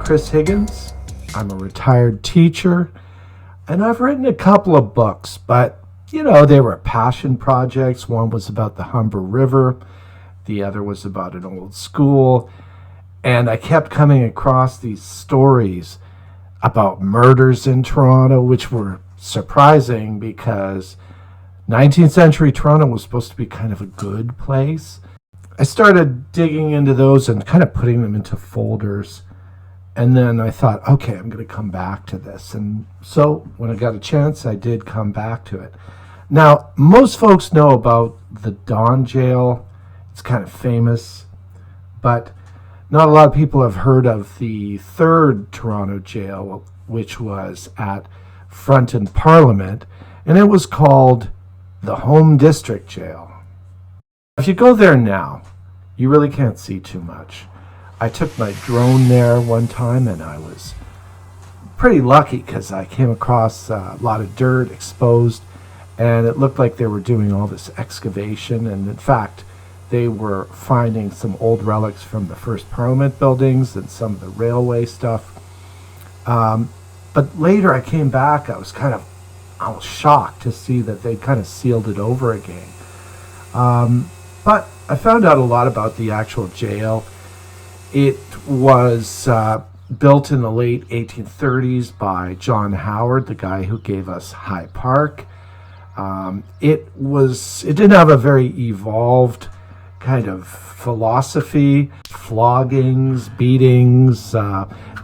Chris Higgins. I'm a retired teacher, and I've written a couple of books, but they were passion projects. One was about the Humber River, the other was about an old school, and I kept coming across these stories about murders in Toronto, which were surprising because 19th century Toronto was supposed to be kind of a good place. I started digging into those and kind of putting them into folders. And then I thought, okay, I'm going to come back to this. And so when I got a chance, I did come back to it. Now, most folks know about the Don Jail. It's kind of famous, but not a lot of people have heard of the third Toronto jail, which was at Front and Parliament, and it was called the Home District Gaol. If you go there now, you really can't see too much. I took my drone there one time, and I was pretty lucky because I came across a lot of dirt exposed, and it looked like they were doing all this excavation. And in fact, they were finding some old relics from the first Parliament buildings and some of the railway stuff. But later I came back, I was shocked to see that they kind of sealed it over again. But I found out a lot about the actual jail. It was built in the late 1830s by John Howard, the guy who gave us High Park. It didn't have a very evolved kind of philosophy, floggings, beatings,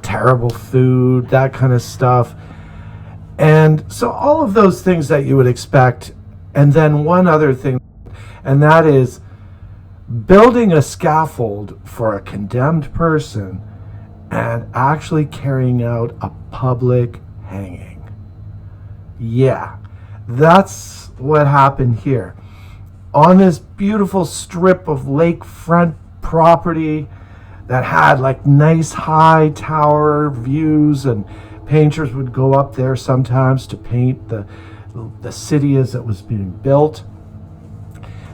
terrible food, that kind of stuff. And so all of those things that you would expect. And then one other thing, and that is building a scaffold for a condemned person and actually carrying out a public hanging. Yeah, that's what happened here. On this beautiful strip of lakefront property that had nice high tower views, and painters would go up there sometimes to paint the city as it was being built.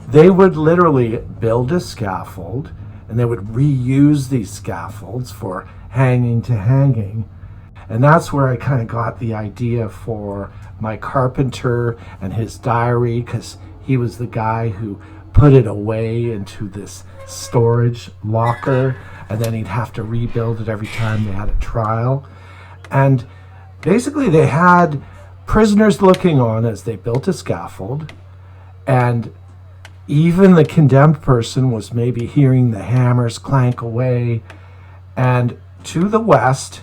They would literally build a scaffold, and they would reuse these scaffolds for hanging to hanging. And that's where I kind of got the idea for my Carpenter and his diary, because he was the guy who put it away into this storage locker, and then he'd have to rebuild it every time they had a trial. And basically they had prisoners looking on as they built a scaffold, and even the condemned person was maybe hearing the hammers clank away. And to the west,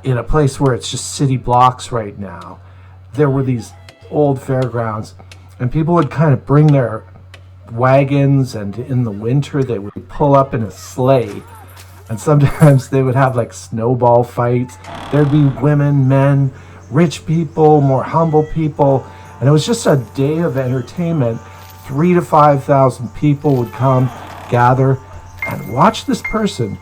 in a place where it's just city blocks right now, there were these old fairgrounds, and people would kind of bring their wagons, and in the winter they would pull up in a sleigh, and sometimes they would have snowball fights. There'd be women, men, rich people, more humble people, and it was just a day of entertainment. 3,000 to 5,000 people would come, gather, and watch this person